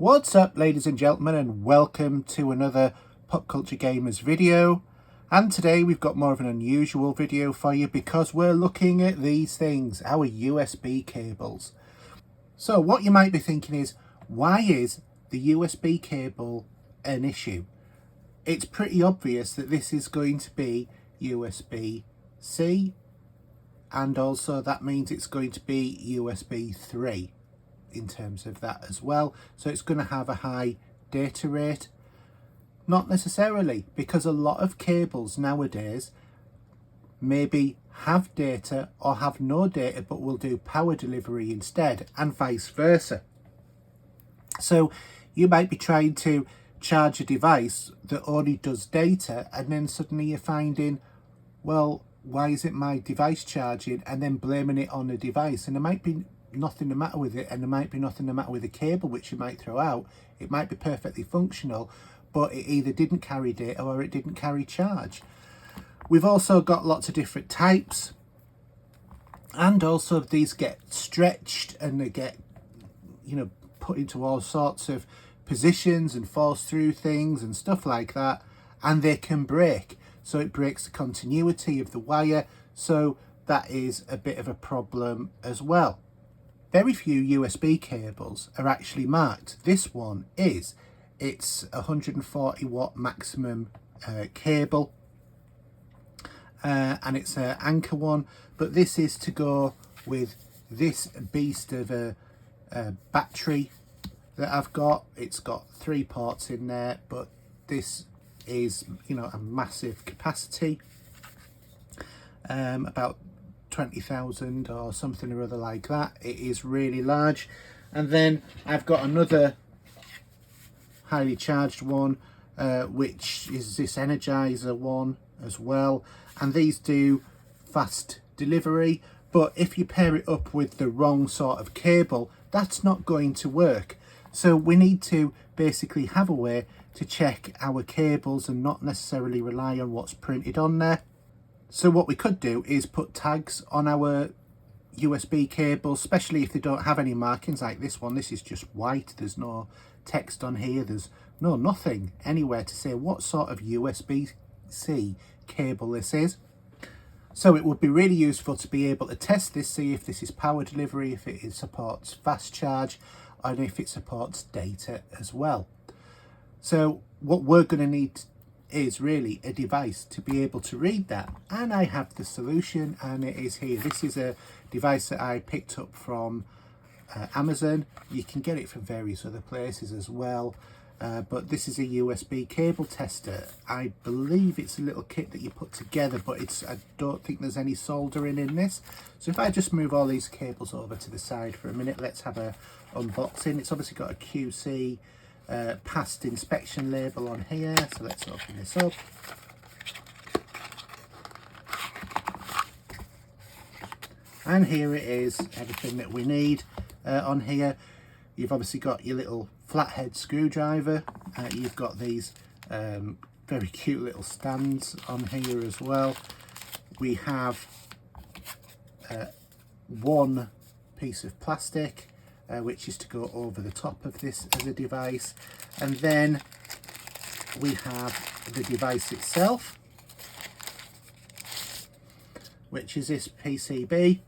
What's up, ladies and gentlemen, and welcome to another Pop Culture Gamers video. And today we've got more of an unusual video for you because we're looking at these things, our USB cables. So what you might be thinking is, why is the USB cable an issue? It's pretty obvious that this is going to be USB-C, and also that means it's going to be USB 3 in terms of that as well. So it's going to have a high data rate. Not necessarily, because a lot of cables nowadays maybe have data or have no data but will do power delivery instead, and vice versa. So you might be trying to charge a device that only does data, and then suddenly you're finding, well, why is it my device charging, and then blaming it on the device. And there might be nothing the matter with it, and there might be nothing the matter with the cable, which you might throw out. It might be perfectly functional, but it either didn't carry data or it didn't carry charge. We've also got lots of different types, and also these get stretched and they get, put into all sorts of positions and force through things and stuff like that, and they can break. So it breaks the continuity of the wire, so that is a bit of a problem as well. Very few USB cables are actually marked. This one is. It's 140 watt maximum cable, and it's an Anchor one, but this is to go with this beast of a battery that I've got. It's got 3 ports in there, but this is, a massive capacity, about 20,000 or something or other like that. It is really large. And then I've got another highly charged one, which is this Energizer one as well, and these do fast delivery, but if you pair it up with the wrong sort of cable, that's not going to work. So we need to basically have a way to check our cables and not necessarily rely on what's printed on there. So what we could do is put tags on our USB cables, especially if they don't have any markings like this one. This is just white, there's no text on here, there's nothing anywhere to say what sort of USB-C cable this is. So it would be really useful to be able to test this, see if this is power delivery, if it supports fast charge, and if it supports data as well. So what we're going to need is really a device to be able to read that, and I have the solution, and it is here. This is a device that I picked up from Amazon. You can get it from various other places as well, but this is a USB cable tester. I believe it's a little kit that you put together, but I don't think there's any soldering in this. So if I just move all these cables over to the side for a minute, let's have a unboxing. It's obviously got a QC past inspection label on here, so let's open this up. And here it is, everything that we need on here. You've obviously got your little flathead screwdriver, you've got these very cute little stands on here as well. We have one piece of plastic, which is to go over the top of this as a device, and then we have the device itself, which is this PCB.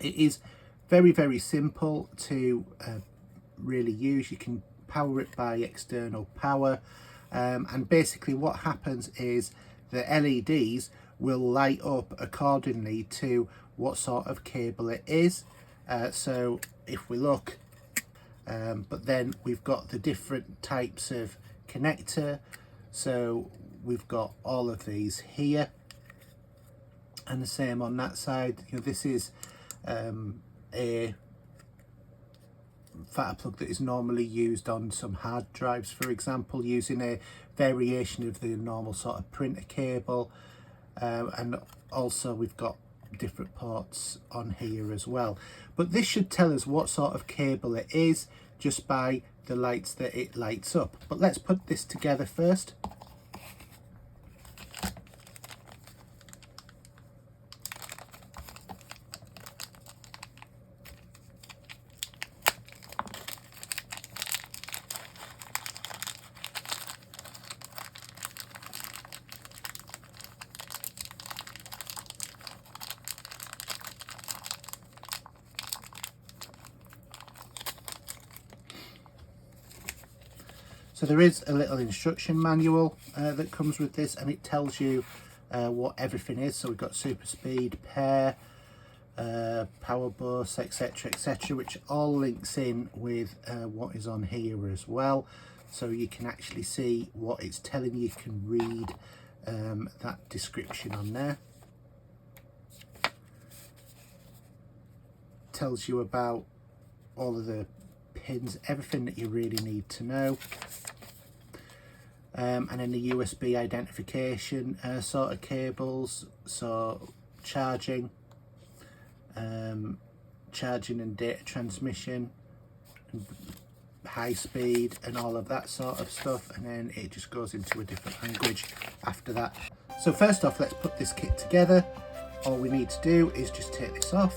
It is very, very simple to really use. You can power it by external power, and basically what happens is the LEDs will light up accordingly to what sort of cable it is. So if we look, but then we've got the different types of connector. So we've got all of these here, and the same on that side. This is a FATA plug that is normally used on some hard drives, for example, using a variation of the normal sort of printer cable, and also we've got different ports on here as well. But this should tell us what sort of cable it is just by the lights that it lights up. But let's put this together first. So there is a little instruction manual that comes with this, and it tells you what everything is. So we've got super speed, pair, power bus, etc, etc, which all links in with what is on here as well, so you can actually see what it's telling you. You can read that description on there. Tells you about all of the pins, everything that you really need to know. And then the USB identification sort of cables, so charging and data transmission, and high speed and all of that sort of stuff, and then it just goes into a different language after that. So first off, let's put this kit together. All we need to do is just take this off.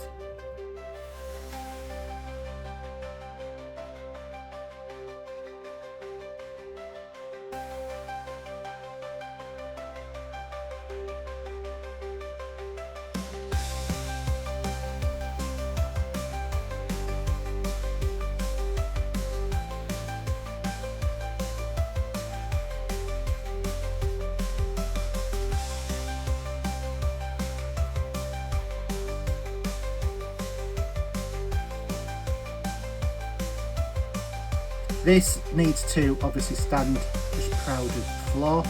This needs to obviously stand just proud of the floor,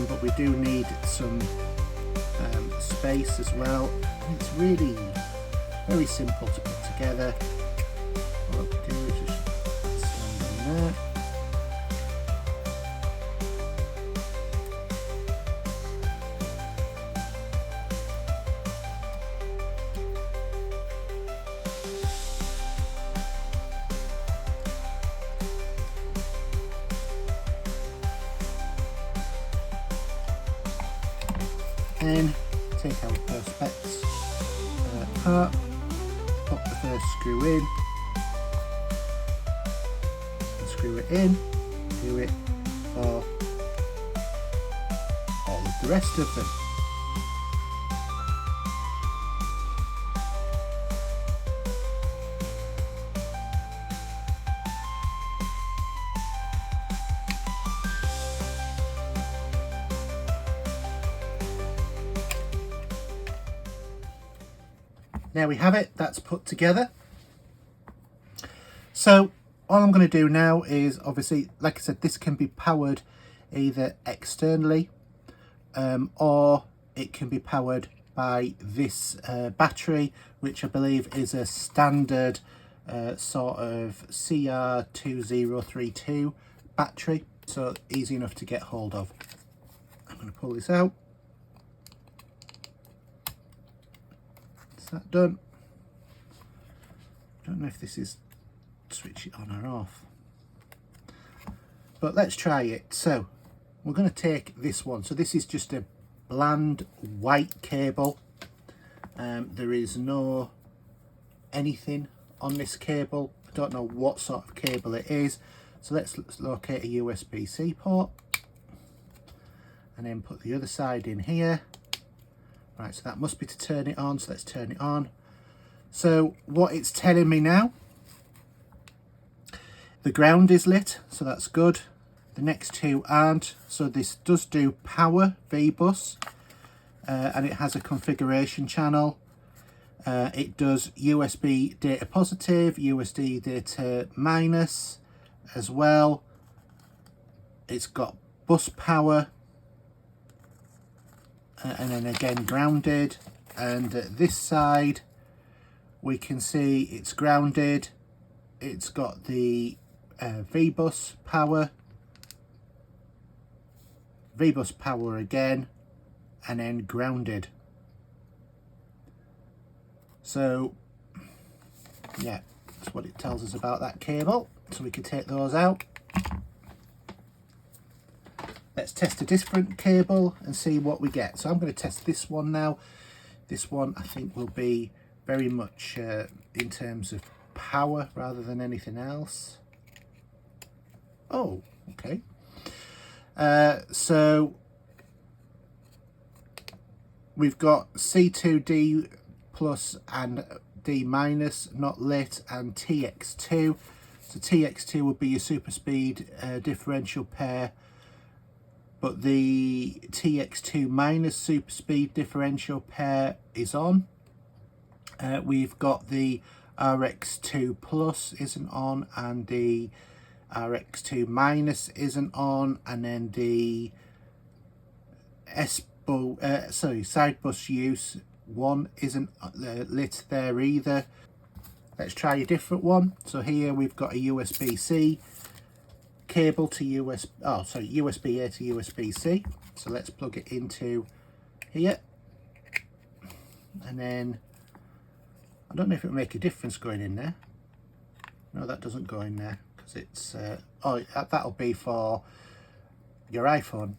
but we do need some space as well. And it's really very simple to put together. All we do is just stand on there. Then take our perspex apart, pop the first screw in, and screw it in, do it for all of the rest of them. There we have it, that's put together. So all I'm going to do now is, obviously, like I said, this can be powered either externally or it can be powered by this battery, which I believe is a standard sort of CR2032 battery, so easy enough to get hold of. I'm going to pull this out. That done. Don't know if this is switch it on or off, but let's try it. So we're going to take this one. So this is just a bland white cable. There is no anything on this cable. I don't know what sort of cable it is. So let's locate a USB-C port and then put the other side in here. Right, so that must be to turn it on, so let's turn it on. So what it's telling me now, the ground is lit, so that's good. The next two aren't, so this does do power V-bus, and it has a configuration channel. It does USB data positive, USB data minus as well. It's got bus power, and then again grounded, and this side we can see it's grounded. It's got the V-bus power again, and then grounded. So yeah, that's what it tells us about that cable. So we can take those out. Let's test a different cable and see what we get. So I'm going to test this one now. This one I think will be very much in terms of power rather than anything else. Oh, okay. So we've got C2D plus and D minus not lit, and TX2. So TX2 would be your super speed differential pair, but the TX2 minus super speed differential pair is on. We've got the RX2 plus isn't on, and the RX2 minus isn't on, and then the side bus use 1 isn't lit there either. Let's try a different one. So here we've got a USB-C cable to USB-A to USB-C. So let's plug it into here, and then I don't know if it'll make a difference going in there. No, that doesn't go in there because it's that'll be for your iPhone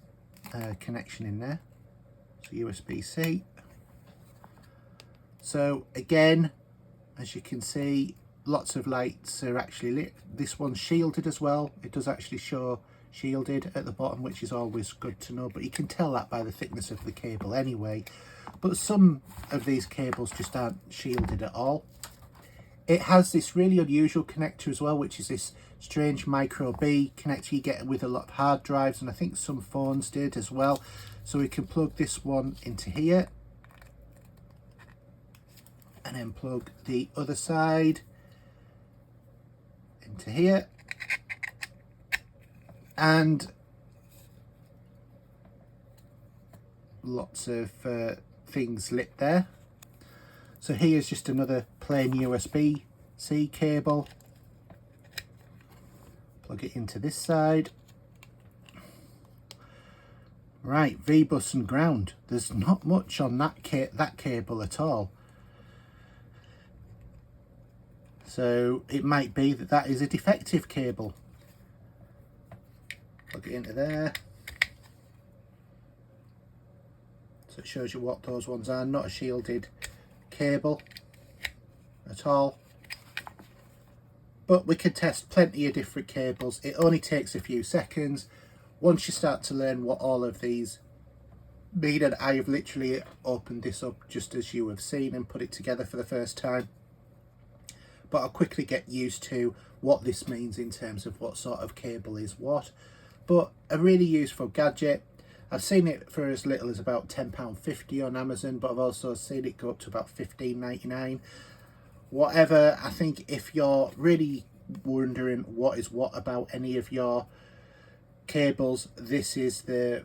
connection in there. So USB-C. So again, as you can see, lots of lights are actually lit. This one's shielded as well. It does actually show shielded at the bottom, which is always good to know, but you can tell that by the thickness of the cable anyway. But some of these cables just aren't shielded at all. It has this really unusual connector as well, which is this strange micro B connector you get with a lot of hard drives, and I think some phones did as well. So we can plug this one into here, and then plug the other side into here, and lots of things lit there. So here's just another plain USB-C cable. Plug it into this side. Right, V-bus and ground. There's not much on that cable at all. So it might be that that is a defective cable. Plug it into there. So it shows you what those ones are. Not a shielded cable at all. But we can test plenty of different cables. It only takes a few seconds. Once you start to learn what all of these mean, and I have literally opened this up just as you have seen and put it together for the first time. But I'll quickly get used to what this means in terms of what sort of cable is what. But a really useful gadget. I've seen it for as little as about £10.50 on Amazon, but I've also seen it go up to about £15.99. Whatever, I think if you're really wondering what is what about any of your cables, this is the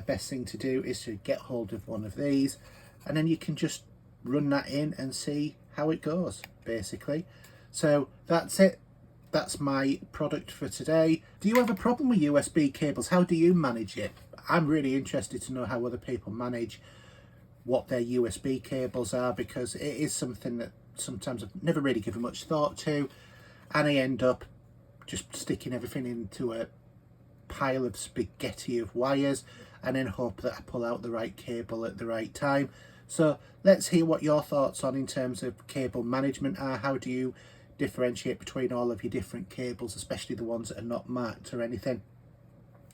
best thing to do, is to get hold of one of these, and then you can just run that in and see how it goes, basically. So that's it. That's my product for today. Do you have a problem with USB cables? How do you manage it? I'm really interested to know how other people manage what their USB cables are, because it is something that sometimes I've never really given much thought to, and I end up just sticking everything into a pile of spaghetti of wires and then hope that I pull out the right cable at the right time. So let's hear what your thoughts on in terms of cable management are. How do you differentiate between all of your different cables, especially the ones that are not marked or anything?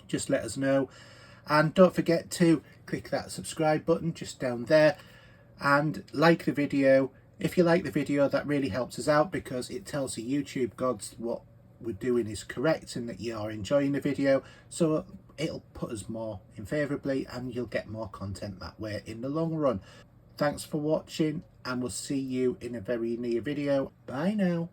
Just let us know, and don't forget to click that subscribe button just down there and like the video. If you like the video, that really helps us out, because it tells the YouTube gods what we're doing is correct and that you are enjoying the video, so it'll put us more in favourably and you'll get more content that way in the long run. Thanks for watching, and we'll see you in a very near video. Bye now.